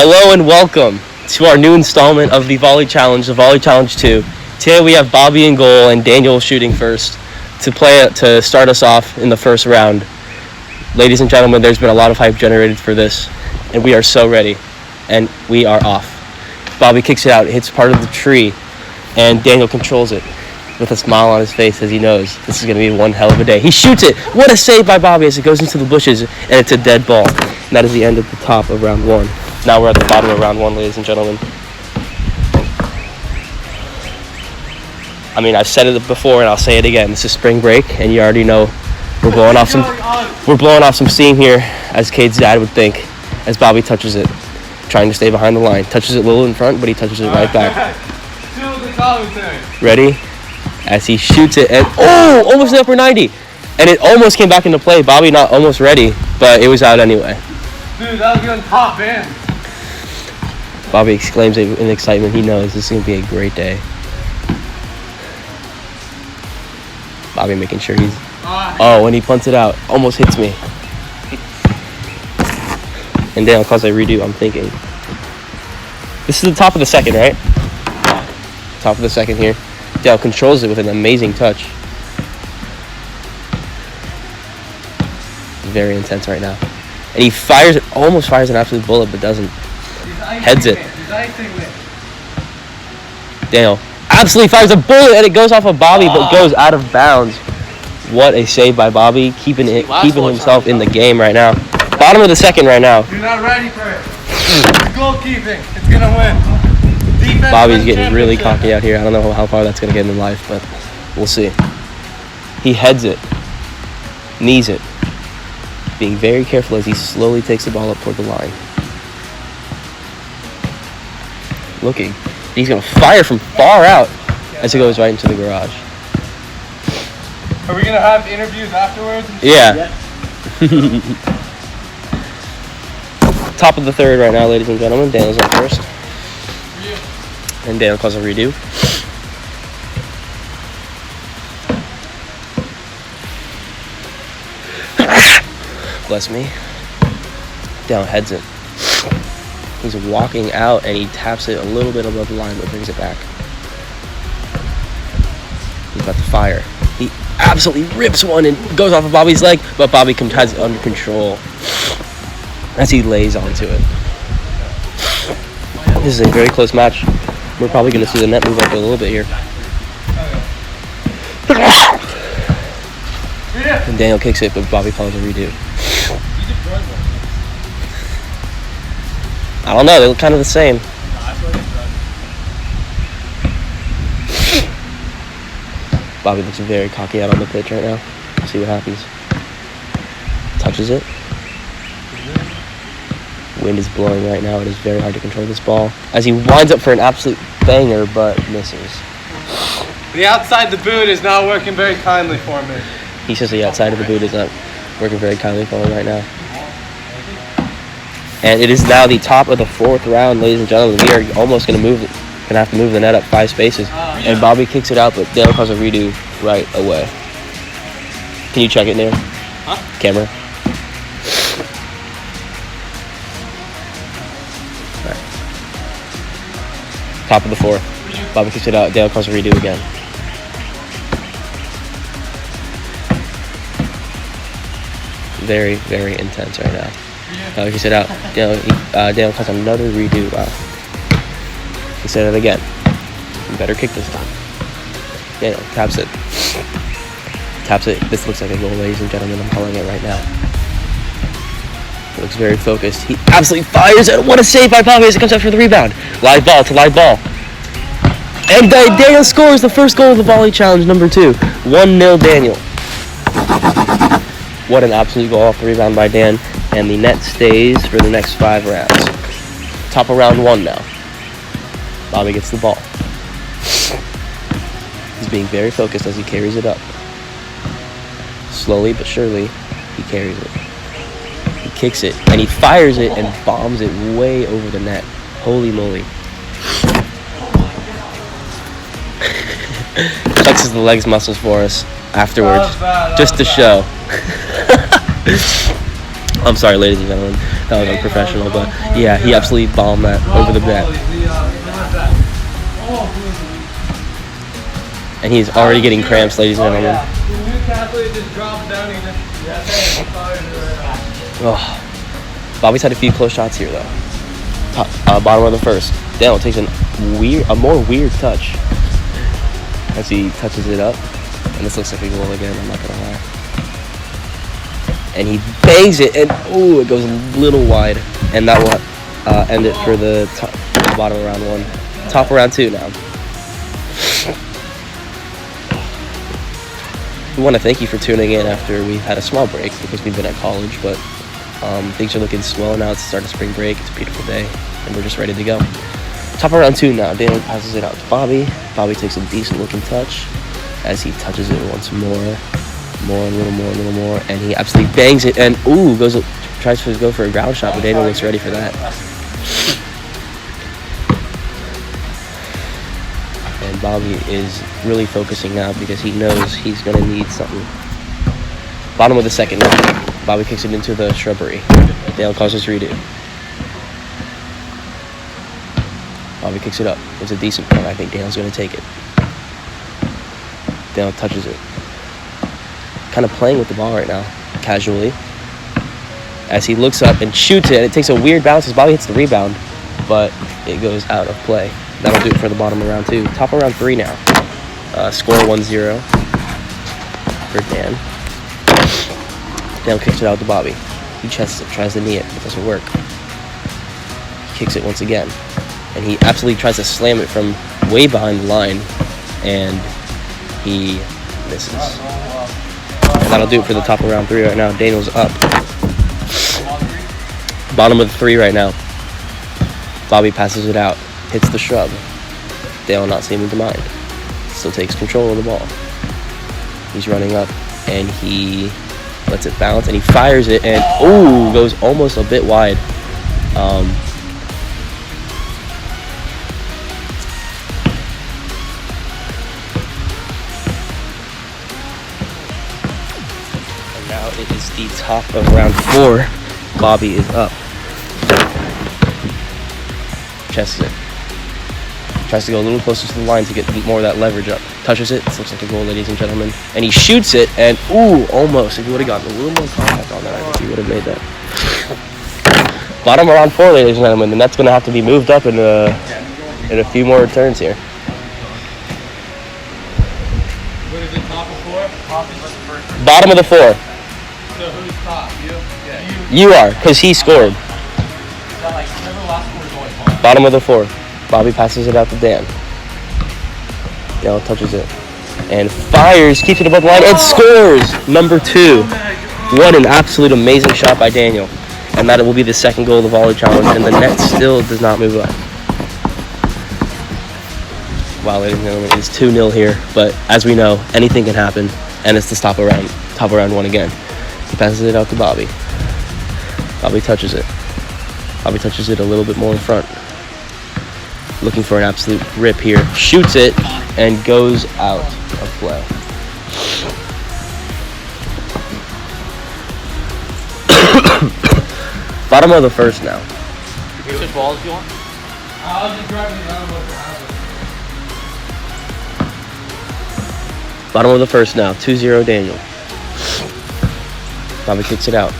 Hello and welcome to our new installment of the Volley Challenge, the Volley Challenge 2. Today we have Bobby in goal and Daniel shooting first to start us off in the first round. Ladies and gentlemen, there's been a lot of hype generated for this, and we are so ready, and we are off. Bobby kicks it out, it hits part of the tree, and Daniel controls it with a smile on his face as he knows this is going to be one hell of a day. He shoots it! What a save by Bobby as it goes into the bushes, and it's a dead ball. And that is the end of the top of round one. Now we're at the bottom of round one, ladies and gentlemen. I mean, I've said it before and I'll say it again. This is spring break, and you already know we're blowing off some steam here, as Cade's dad would think, as Bobby touches it, trying to stay behind the line. Touches it a little in front, but he touches it right back. Ready? As he shoots it, and almost the upper 90. And it almost came back into play. Bobby not almost ready, but it was out anyway. Dude, that was going top in. Bobby exclaims in excitement. He knows this is going to be a great day. Bobby making sure he's... when he punts it out. Almost hits me. And Daniel calls a redo, I'm thinking. This is the top of the second, right? Top of the second here. Dale controls it with an amazing touch. Very intense right now. And he fires it, almost fires an absolute bullet, but doesn't. Heads it. Daniel absolutely fires a bullet, and it goes off of Bobby, but goes out of bounds. What a save by Bobby, keeping himself in the game right now. Bottom of the second right now. You're not ready for it. It's goalkeeping. It's going to win. Defense. Bobby's getting really cocky out here. I don't know how far that's going to get him in life, but we'll see. He heads it. Knees it. Being very careful as he slowly takes the ball up toward the line. Looking. He's going to fire from far out as it goes right into the garage. Are we going to have interviews afterwards? Yeah. Top of the third right now, ladies and gentlemen. Daniel's up first. And Daniel calls a redo. Bless me. Daniel heads it. He's walking out and he taps it a little bit above the line but brings it back. He's about to fire. He absolutely rips one and goes off of Bobby's leg, but Bobby has it under control as he lays onto it. This is a very close match. We're probably going to see the net move up a little bit here. And Daniel kicks it, but Bobby calls a redo. I don't know, they look kind of the same. Bobby looks very cocky out on the pitch right now. Let's see what happens. Touches it. Wind is blowing right now. It is very hard to control this ball as he winds up for an absolute banger, but misses. The outside the boot is not working very kindly for me. He says the outside of the boot is not working very kindly for him right now. And it is now the top of the fourth round, ladies and gentlemen. We are almost going to have to move the net up 5 spaces. And Bobby kicks it out, but Dale calls a redo right away. Can you check it, Neil? Huh? Camera. Right. Top of the fourth. Bobby kicks it out. Dale calls a redo again. Very, very intense right now. Bobby kicks it out. Dale calls another redo. Wow. He said it again. You better kick this time. Daniel taps it. Taps it. This looks like a goal, ladies and gentlemen. I'm calling it right now. He looks very focused. He absolutely fires it. What a save by Bobby as it comes out for the rebound. Live ball to live ball. And Daniel scores the first goal of the Volley Challenge, number 2. 1-0 Daniel. What an absolute goal off the rebound by Dan. And the net stays for the next 5 rounds. Top of round 1 now. Bobby gets the ball. He's being very focused as he carries it up. Slowly but surely, he carries it. He kicks it, and he fires it and bombs it way over the net. Holy moly. Flexes the legs muscles for us afterwards, just to show. I'm sorry, ladies and gentlemen. That was unprofessional, but yeah, he absolutely bombed that over the net. And he's already getting cramps, ladies and gentlemen. Oh. Bobby's had a few close shots here, though. Bottom of the first. Daniel takes a more weird touch as he touches it up. And this looks like a goal again, I'm not going to lie. And he bangs it, and it goes a little wide. And that will end it for the bottom of round 1. Top of round 2 now. We want to thank you for tuning in after we had a small break because we've been at college, but things are looking swell now. It's the start of spring break. It's a beautiful day, and we're just ready to go. Top of round 2 now. Daniel passes it out to Bobby. Bobby takes a decent looking touch as he touches it once more, a little more, and he absolutely bangs it, and tries to go for a ground shot, but Daniel looks ready for that. And Bobby is really focusing now because he knows he's going to need something. Bottom of the second now. Bobby kicks it into the shrubbery. Daniel causes redo. Bobby kicks it up. It's a decent one. I think Daniel's going to take it. Daniel touches it. Kind of playing with the ball right now, casually. As he looks up and shoots it, and it takes a weird bounce as Bobby hits the rebound, but it goes out of play. That'll do it for the bottom of round 2. Top of round 3 now. Score 1-0 for Dan. Dan kicks it out to Bobby. He chests it, tries to knee it. It doesn't work. He kicks it once again. And he absolutely tries to slam it from way behind the line. And he misses. And that'll do it for the top of round 3 right now. Daniel's up. Bottom of the 3 right now. Bobby passes it out. Hits the shrub. Dale not seeming to mind. Still takes control of the ball. He's running up and he lets it bounce and he fires it and goes almost a bit wide. And now it is the top of round 4. Bobby is up. Chests it. Tries to go a little closer to the line to get more of that leverage up. Touches it. This looks like a goal, ladies and gentlemen. And he shoots it, and almost. If he would have gotten a little more contact on that, I think he would have made that. Bottom of round 4, ladies and gentlemen. The net's going to have to be moved up in a few more turns here. What is it, top of 4? Bottom of the 4. So who's top? You? Yeah. You are, because he scored. Bottom of the 4. Bobby passes it out to Dan. Dale touches it. And fires, keeps it above the line, and scores! Number 2. What an absolute amazing shot by Daniel. And that will be the second goal of the volley challenge, and the net still does not move up. Wow, ladies and gentlemen, it's 2-0 here, but as we know, anything can happen, and it's the top of round 1 again. He passes it out to Bobby. Bobby touches it. Bobby touches it a little bit more in front. Looking for an absolute rip here. Shoots it and goes out of play. Bottom of the first now. Which balls do you want? I'll just grab it around with Bottom of the first now. 2-0 Daniel. Bobby kicks it out.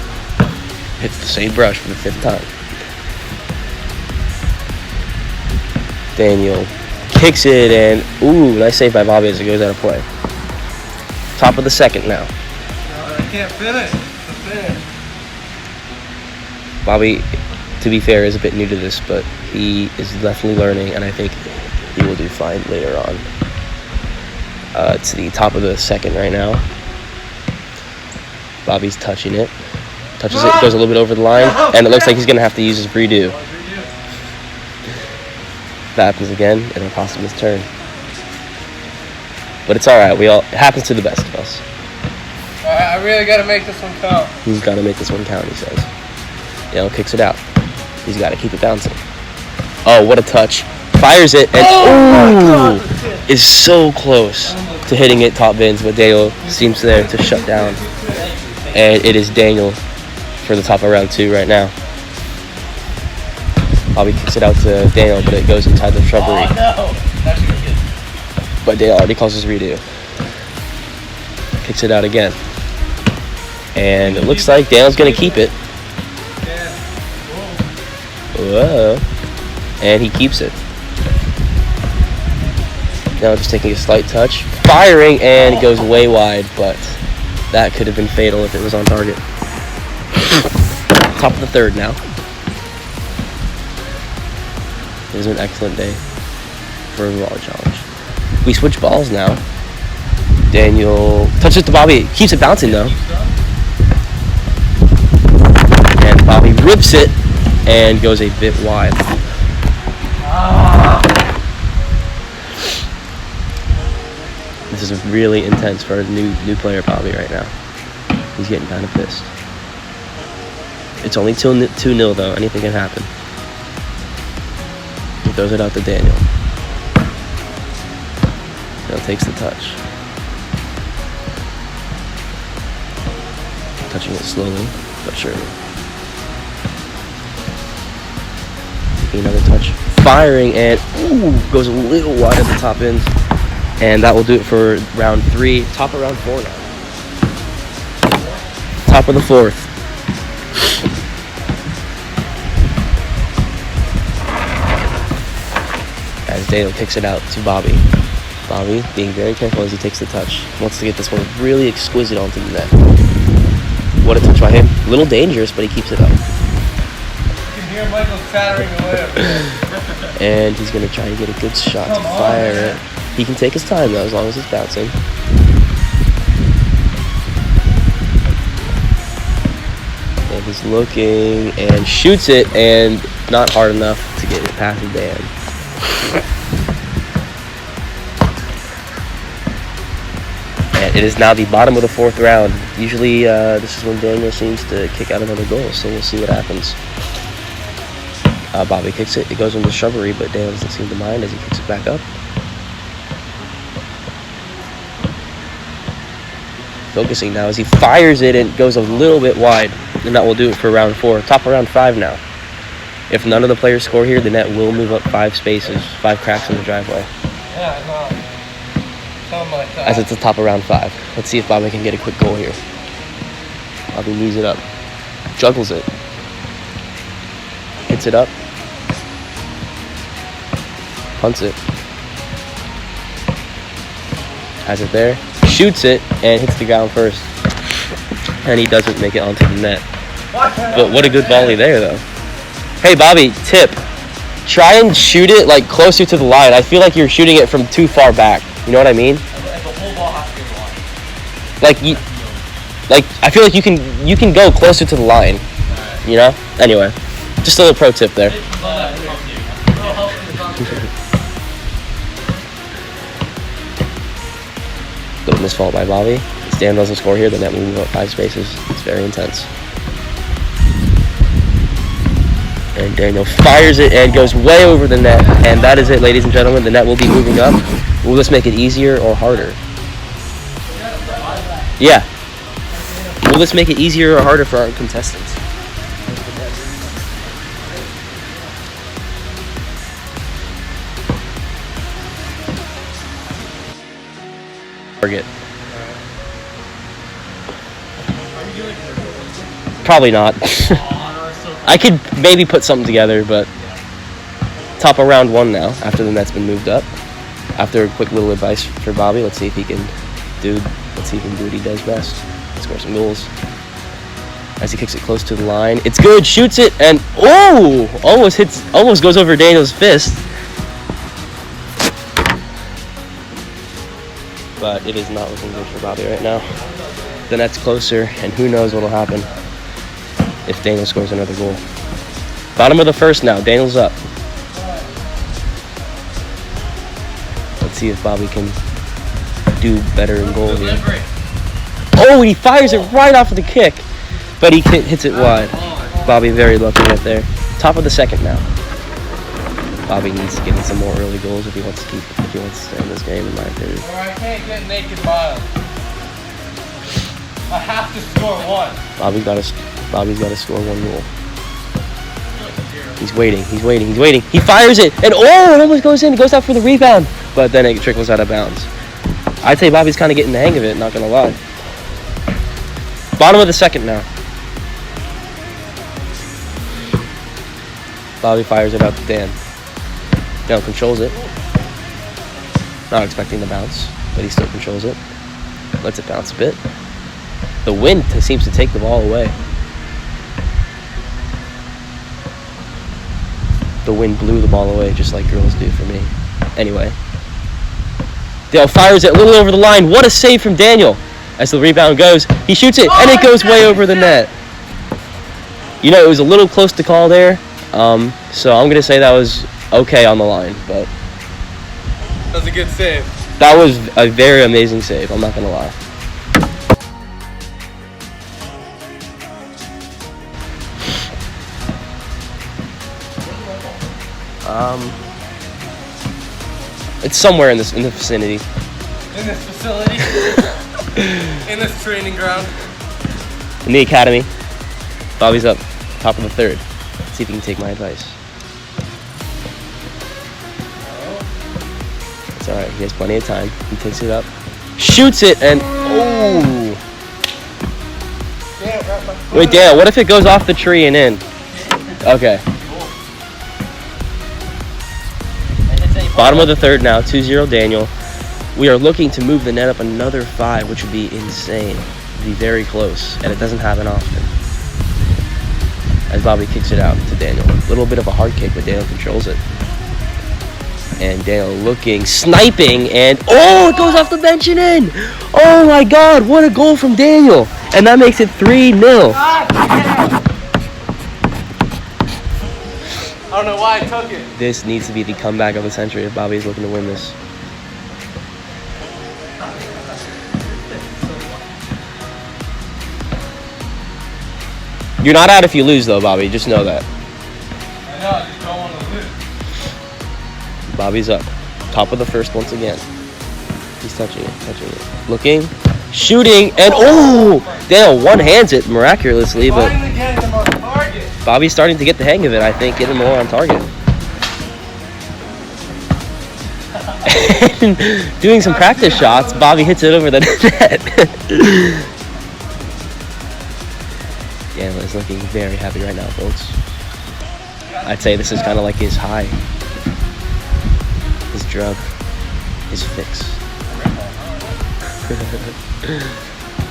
Hits the same brush for the 5th time. Daniel kicks it and nice save by Bobby as it goes out of play. Top of the second now. I can't finish. Bobby, to be fair, is a bit new to this, but he is definitely learning, and I think he will do fine later on. It's the top of the second right now. Bobby's touching it. Touches it, goes a little bit over the line, and it looks like he's going to have to use his redo. That happens again, and it'll cost him his turn. But it's alright, it happens to the best of us. I really got to make this one count. He's got to make this one count, he says. Daniel kicks it out. He's got to keep it bouncing. Oh, what a touch. Fires it, and is so close to hitting it top bins, but Daniel seems there to shut down. And it is Daniel for the top of round 2 right now. Bobby kicks it out to Daniel, but it goes inside the shrubbery. Oh no! That's good. But Daniel already calls his redo. Kicks it out again. And it looks like Daniel's going to keep it. Whoa. And he keeps it. Now just taking a slight touch. Firing, and it goes way wide, but that could have been fatal if it was on target. Top of the 3rd now. It was an excellent day for a volley challenge. We switch balls now. Daniel touches to Bobby. Keeps it bouncing though. And Bobby rips it and goes a bit wide. This is really intense for a new player Bobby right now. He's getting kind of pissed. It's only 2-0 though. Anything can happen. He throws it out to Daniel. Daniel takes the touch. Touching it slowly, but surely. Taking another touch. Firing, and goes a little wide at the top end. And that will do it for round 3. Top of round 4 now. Top of the 4th. As Daniel kicks it out to Bobby. Bobby being very careful as he takes the touch. Wants to get this one really exquisite onto the net. What a touch by him. A little dangerous, but he keeps it up. You can hear Michael chattering away. And he's going to try to get a good shot to fire it. He can take his time though, as long as it's bouncing. And he's looking and shoots it, and not hard enough to get it past the Dan. And it is now the bottom of the 4th round. Usually this is when Daniel seems to kick out another goal, so we'll see what happens. Bobby kicks it. It goes into the shrubbery, but Daniel doesn't seem to mind as he kicks it back up. Focusing now as he fires it and goes a little bit wide, and that will do it for round 4. Top of round 5 now. If none of the players score here, the net will move up 5 spaces, 5 cracks in the driveway. Yeah, I know. Something like that. As it's the top of round 5. Let's see if Bobby can get a quick goal here. Bobby knees it up, juggles it, hits it up, punts it, has it there, shoots it, and hits the ground first. And he doesn't make it onto the net. But what a good volley there, though. Hey, Bobby, tip. Try and shoot it, like, closer to the line. I feel like you're shooting it from too far back. You know what I mean? Like, I feel like you can go closer to the line. You know? Anyway, just a little pro tip there. Little misfault by Bobby. If Dan doesn't score here, the net will move up 5 spaces. It's very intense. And Daniel fires it and goes way over the net. And that is it, ladies and gentlemen. The net will be moving up. Will this make it easier or harder? Yeah. Will this make it easier or harder for our contestants? Target. Probably not. I could maybe put something together, but top of round 1 now, after the net's been moved up. After a quick little advice for Bobby, let's see if he can do what he does best. Score some goals. As he kicks it close to the line. It's good, shoots it, and almost goes over Daniel's fist. But it is not looking good for Bobby right now. The net's closer, and who knows what'll happen if Daniel scores another goal. Bottom of the 1st now. Daniel's up. Let's see if Bobby can do better in goal here. Oh, he fires it right off of the kick, but he hits it wide. Bobby very lucky right there. Top of the 2nd now. Bobby needs to get in some more early goals if he wants to stay in this game, in my opinion. I can't get naked mild. I have to score 1. Bobby got Bobby's got to score 1 goal. He's waiting. He fires it, and it almost goes in. It goes out for the rebound, but then it trickles out of bounds. I'd say Bobby's kind of getting the hang of it, not going to lie. Bottom of the second now. Bobby fires it out to Dan. Dan controls it. Not expecting the bounce, but he still controls it. Lets it bounce a bit. The wind seems to take the ball away. The wind blew the ball away, just like girls do for me. Anyway. Dale fires it a little over the line. What a save from Daniel. As the rebound goes, he shoots it, and it goes way over the net. You know, it was a little close to call there. So I'm going to say that was okay on the line, but That was a good save. that was a very amazing save, I'm not going to lie. It's somewhere in the vicinity. In this facility. In this training ground. In the academy. Bobby's up, top of the third. Let's see if he can take my advice. It's alright, he has plenty of time. He takes it up, shoots it, and wait, Dale, what if it goes off the tree and in? Okay. Bottom of the third now, 2-0 Daniel. We are looking to move the net up another 5, which would be insane. It'd be very close, and it doesn't happen often. As Bobby kicks it out to Daniel. A little bit of a hard kick, but Daniel controls it. And Daniel looking, sniping, and it goes off the bench and in! Oh my god, what a goal from Daniel! And that makes it 3-0. I don't know why I took it. This needs to be the comeback of the century if Bobby is looking to win this. You're not out if you lose, though, Bobby. Just know that. I know, I just don't want to lose. Bobby's up. Top of the first once again. He's touching it. Looking, shooting, and Dale one-hands it miraculously, but Finally getting them on target. Bobby's starting to get the hang of it, I think, getting more on target. And doing some practice shots, Bobby hits it over the net. Daniel is looking very happy right now, folks. I'd say this is kind of like his high, his drug, his fix.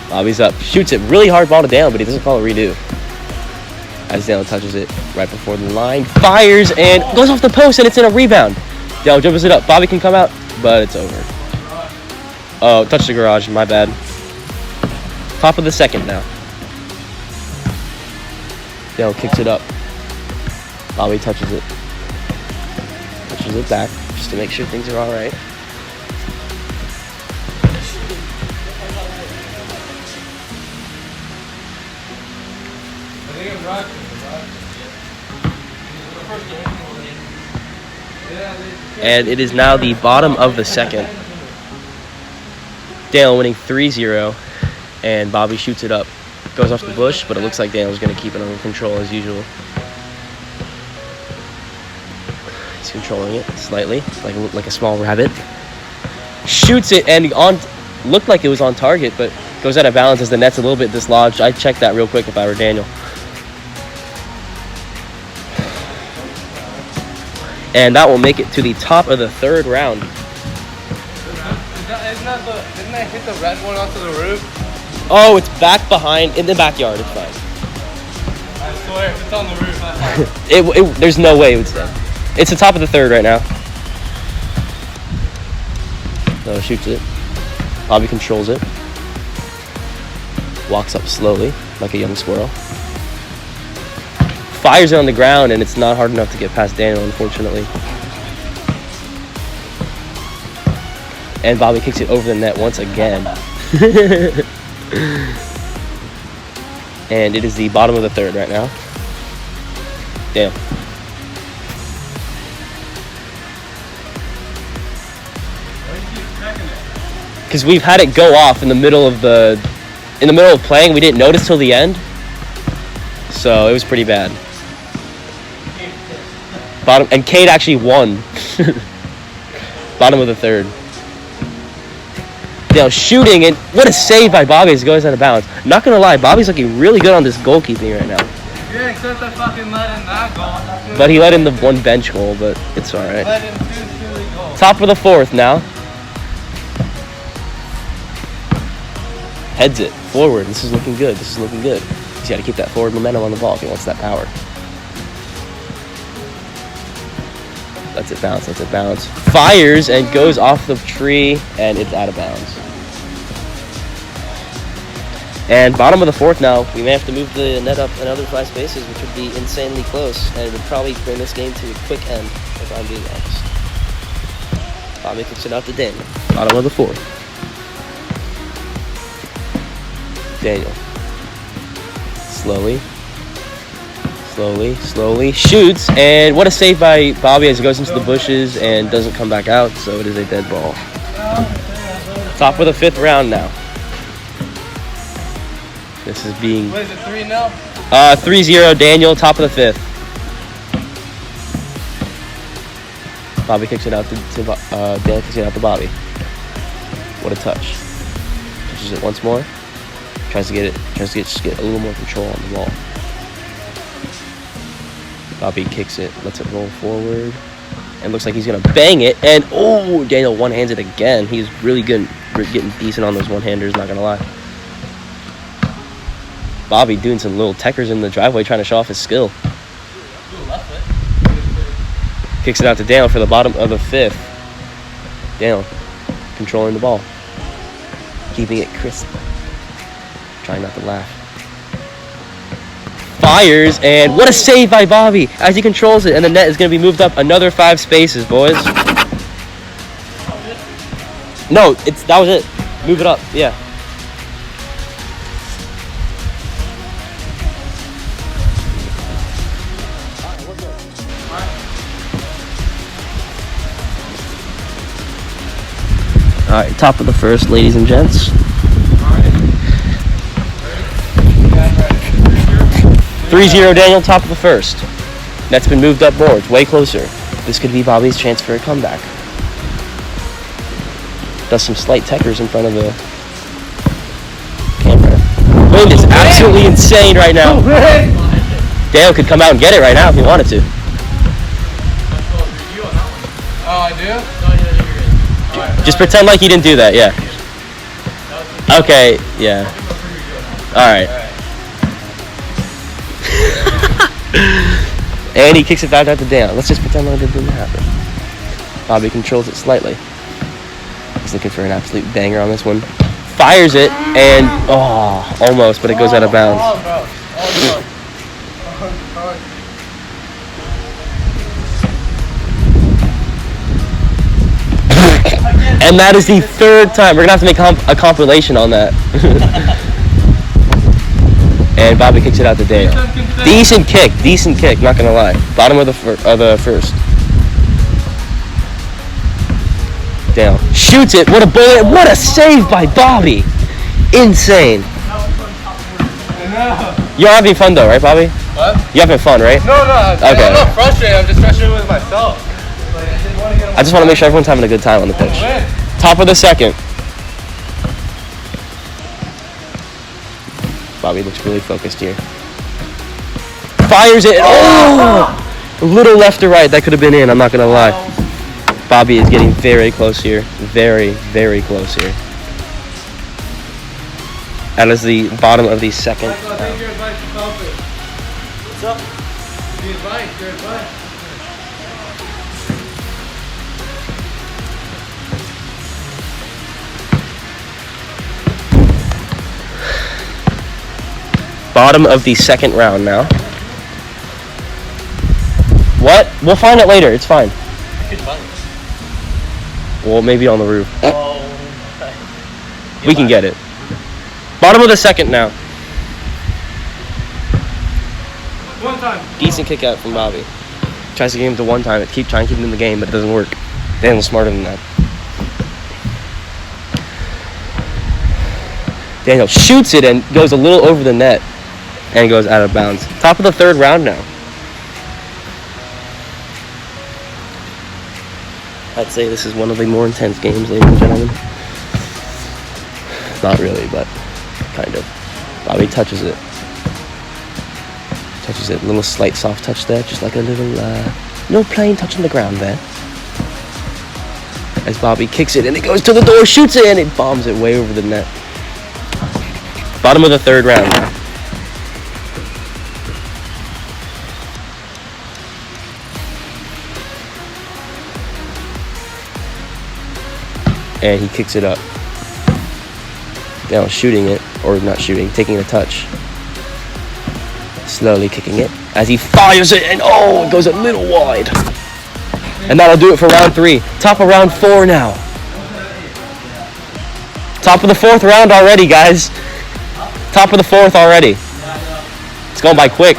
Bobby's up, shoots it, really hard ball to Daniel, but he doesn't call a redo. As Daniel touches it right before the line, fires, and goes off the post, and it's in a rebound. Daniel jumps it up. Bobby can come out, but it's over. Oh, touched the garage, my bad. Top of the second now. Daniel kicks it up. Bobby touches it. Touches it back, just to make sure things are all right. And it is now the bottom of the second. Daniel winning 3-0, and Bobby shoots it up. Goes off the bush, but it looks like Daniel's going to keep it under control as usual. He's controlling it slightly, like a small rabbit. Shoots it, and looked like it was on target, but goes out of balance as the net's a little bit dislodged. I'd check that real quick if I were Daniel. And that will make it to the top of the third round. Didn't I hit the red one onto the roof? Oh, it's back behind, in the backyard, it's fine. I swear, if it's on the roof, that's fine. There's no way it would stay. It's the top of the third right now. So shoots it. Bobby controls it. Walks up slowly, like a young squirrel. Fires it on the ground, and it's not hard enough to get past Daniel, unfortunately. And Bobby kicks it over the net once again. And it is the bottom of the third right now. Damn. Because we've had it go off in the middle of playing. We didn't notice till the end. so it was pretty bad. Bottom, and Cade actually won. Bottom of the third. Dale shooting, and what a save by Bobby as it goes out of bounds. Not gonna lie, Bobby's looking really good on this goalkeeping right now. Yeah, except I fucking let in that goal. But he let in the one bench goal, but it's alright. Let in 2 silly goals. Top of the fourth now. Heads it forward. This is looking good. This is looking good. He's got to keep that forward momentum on the ball if he wants that power. Lets it bounce. Lets it bounce. Fires and goes off the tree, and it's out of bounds. And bottom of the fourth now. We may have to move the net up another 5 spaces, which would be insanely close, and it would probably bring this game to a quick end, if I'm being honest. Bobby kicks it out to Daniel. Bottom of the fourth. Daniel. Slowly shoots, and what a save by Bobby as he goes into the bushes and doesn't come back out, so it is a dead ball. Top of the 5th round now. This is being... What is it, 3-0? 3-0 Daniel, top of the 5th. Bobby kicks it out to Daniel kicks it out to Bobby. What a touch. Touches it once more. Tries to get a little more control on the ball. Bobby kicks it, lets it roll forward, and looks like he's gonna bang it. And oh, Daniel one-hands it again. He's really good, getting decent on those one-handers. Not gonna lie. Bobby doing some little techers in the driveway, trying to show off his skill. Kicks it out to Daniel for the bottom of the 5th. Daniel controlling the ball, keeping it crisp. Trying not to laugh. Fires, and what a save by Bobby as he controls it, and the net is going to be moved up another 5 spaces, boys. No, that was it. Move it up, yeah. All right, top of the first, ladies and gents. 3-0 Daniel, top of the first. Net's been moved up more. It's way closer. This could be Bobby's chance for a comeback. Does some slight techers in front of the camera. Wind is absolutely insane right now. Daniel could come out and get it right now if he wanted to. Oh, I do? Just pretend like he didn't do that, yeah. Okay, yeah. Alright. And he kicks it back out to Daniel. Let's just pretend like it didn't happen. Bobby controls it slightly. He's looking for an absolute banger on this one. Fires it, and almost, but it goes out of bounds. And that is the 3rd time. We're going to have to make a compilation on that. And Bobby kicks it out to Daniel. Decent kick, not going to lie. Bottom of the first. Daniel shoots it. What a bullet. What a save by Bobby. Insane. You're having fun though, right, Bobby? What? You're having fun, right? No. Okay. I'm not frustrated. I'm just frustrated with myself. I just want to make sure everyone's having a good time on the pitch. Top of the 2nd. Bobby looks really focused here. Fires it. Oh! A little left to right. That could have been in. I'm not going to lie. Bobby is getting very close here. Very, very close here. That is the bottom of the 2nd. Michael, take your advice to help it. What's up? The advice, your advice. Bottom of the 2nd round now. What? We'll find it later. It's fine. Well, maybe on the roof. We can get it. Bottom of the 2nd now. One time. Decent kick out from Bobby. Tries to get him to one time. Trying to keep him in the game, but it doesn't work. Daniel's smarter than that. Daniel shoots it and goes a little over the net and goes out of bounds. Top of the third round now. I'd say this is one of the more intense games, ladies and gentlemen. Not really, but kind of. Bobby touches it. Touches it. A little slight soft touch there, just like a little plain touch on the ground there. As Bobby kicks it, and it goes to the door, shoots it, and it bombs it way over the net. Bottom of the third round now. And he kicks it up. Now shooting it, or not shooting, taking a touch. Slowly kicking it as he fires it, and oh, it goes a little wide. And that'll do it for round 3. Top of round 4 now. Top of the 4th round already, guys. Top of the 4th already. It's going by quick.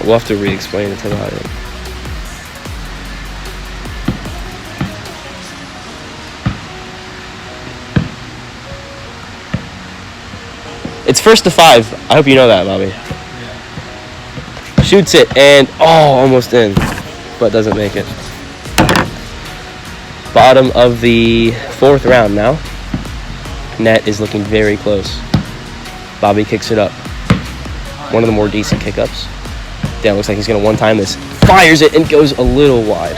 We'll have to re-explain it to the audience. It's 1st to 5. I hope you know that, Bobby. Shoots it, and almost in, but doesn't make it. Bottom of the 4th round now. Net is looking very close. Bobby kicks it up. One of the more decent kickups. Dan looks like he's going to one-time this. Fires it and goes a little wide.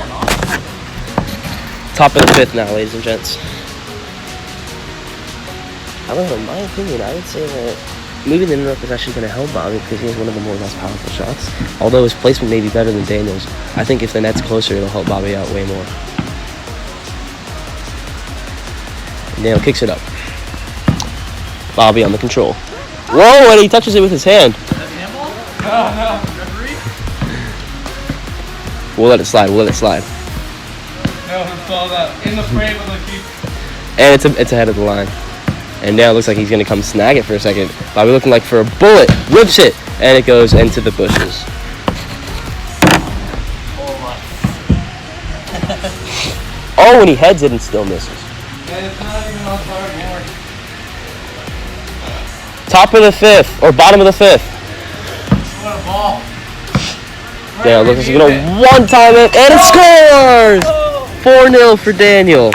Top of the 5th now, ladies and gents. However, in my opinion, I would say that moving the indoor possession is going to help Bobby because he has one of the less powerful shots. Although his placement may be better than Daniel's, I think if the net's closer, it'll help Bobby out way more. Daniel kicks it up. Bobby on the control. Whoa, and he touches it with his hand. No. We'll let it slide. No, it's all that. In the frame of the keeper. And it's ahead of the line. And now it looks like he's going to come snag it for a second. Bobby looking like for a bullet. Whips it. And it goes into the bushes. Oh, and he heads it and still misses. And it's not even on target. Top of the 5th. Or bottom of the 5th. What a ball. Daniel looks like he's going to one-time it. And it scores! 4-0 for Daniel.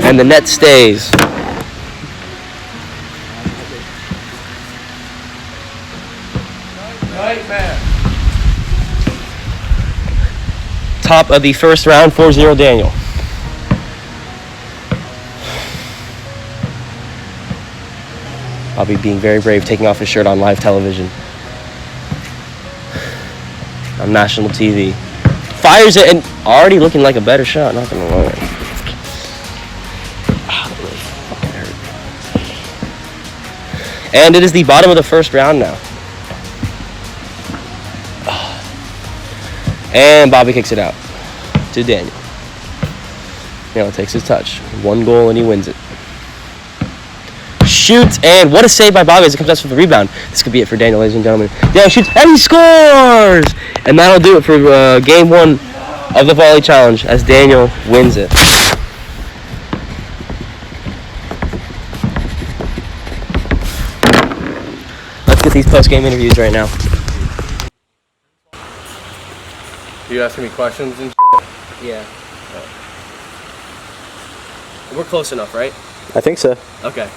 And the net stays. Nightmare. Top of the 1st round, 4-0 Daniel. Bobby being very brave, taking off his shirt on live television. On national TV. Fires it and already looking like a better shot, not gonna lie. And it is the bottom of the 1st round now. And Bobby kicks it out to Daniel. Daniel takes his touch. 1 goal and he wins it. Shoots, and what a save by Bobby as it comes out for the rebound. This could be it for Daniel, ladies and gentlemen. Daniel shoots, and he scores! And that'll do it for game 1 of the Volley Challenge as Daniel wins it. Get these post-game interviews right now. You asking me questions and Yeah. We're close enough, right? I think so. Okay.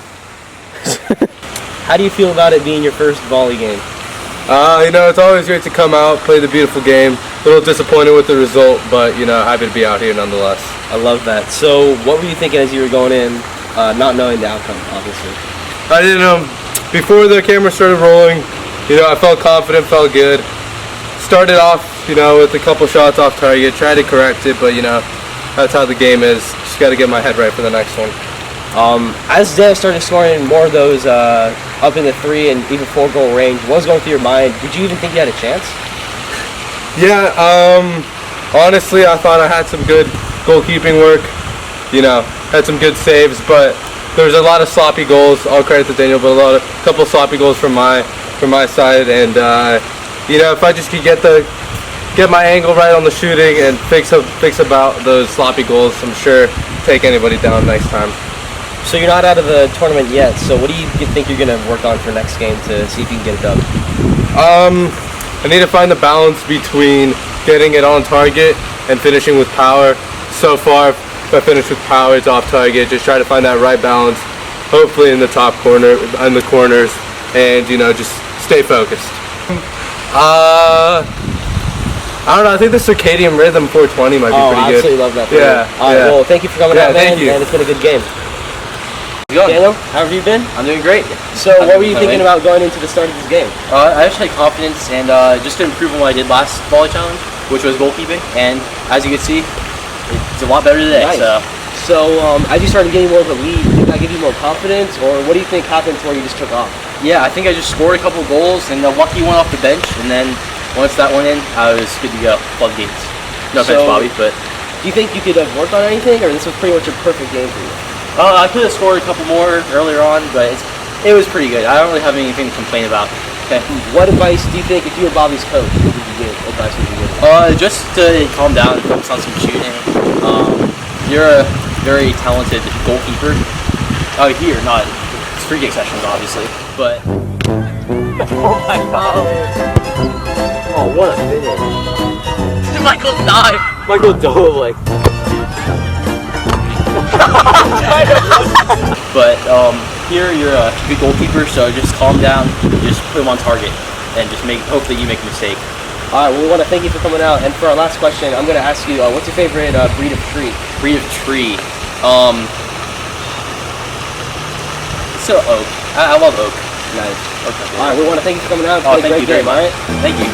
How do you feel about it being your first volley game? It's always great to come out, play the beautiful game. A little disappointed with the result, but, happy to be out here nonetheless. I love that. So, what were you thinking as you were going in, not knowing the outcome, obviously? I didn't know. Before the camera started rolling, I felt confident, felt good. Started off, with a couple shots off target, tried to correct it, but, that's how the game is. Just got to get my head right for the next one. As Daniel started scoring more of those up in the 3 and even 4 goal range, what was going through your mind? Did you even think you had a chance? Yeah, honestly, I thought I had some good goalkeeping work. Had some good saves, but there's a lot of sloppy goals. All credit to Daniel, but a couple sloppy goals from my side. And if I just could get the get my angle right on the shooting and fix about those sloppy goals. I'm sure take anybody down next time. So you're not out of the tournament yet. So what do you think you're gonna work on for next game to see if you can get it done? I need to find the balance between getting it on target and finishing with power. So far, if I finish with power, it's off target. Just try to find that right balance, hopefully in the top corner, in the corners, and just stay focused. I don't know. I think the circadian rhythm 420 might be pretty good. I absolutely love that. Yeah. All right. Well, thank you for coming out, man. Thank you. And it's been a good game. How's it going? Daniel, how have you been? I'm doing great. So, what were you thinking about going into the start of this game? I just had confidence and just to improve on what I did last Volley challenge, which was goalkeeping. And as you can see, it's a lot better today. Nice. So, as you started getting more of a lead, did that give you more confidence, or what do you think happened to where you just took off? Yeah, I think I just scored a couple goals and a lucky one off the bench, and then once that went in, I was good to go. Floodgates. No offense, Bobby, but do you think you could have worked on anything, or this was pretty much a perfect game for you? I could have scored a couple more earlier on, but it was pretty good. I don't really have anything to complain about. Okay. What advice do you think, if you were Bobby's coach, what would you give? Advice would you give? Just to calm down and focus on some shooting. You're a very talented goalkeeper. Here, not free kick sessions, obviously, but. Oh my god! Oh, what a finish! Michael died. Michael dove like. But here you're a good goalkeeper, so just calm down, just put him on target, and just hope that you make a mistake. All right, well, we want to thank you for coming out. And for our last question, I'm going to ask you, what's your favorite breed of tree? Breed of tree. So oak. I love oak. Nice. Okay. All right, we want to thank you for coming out. Oh, thank you very much. Thank you.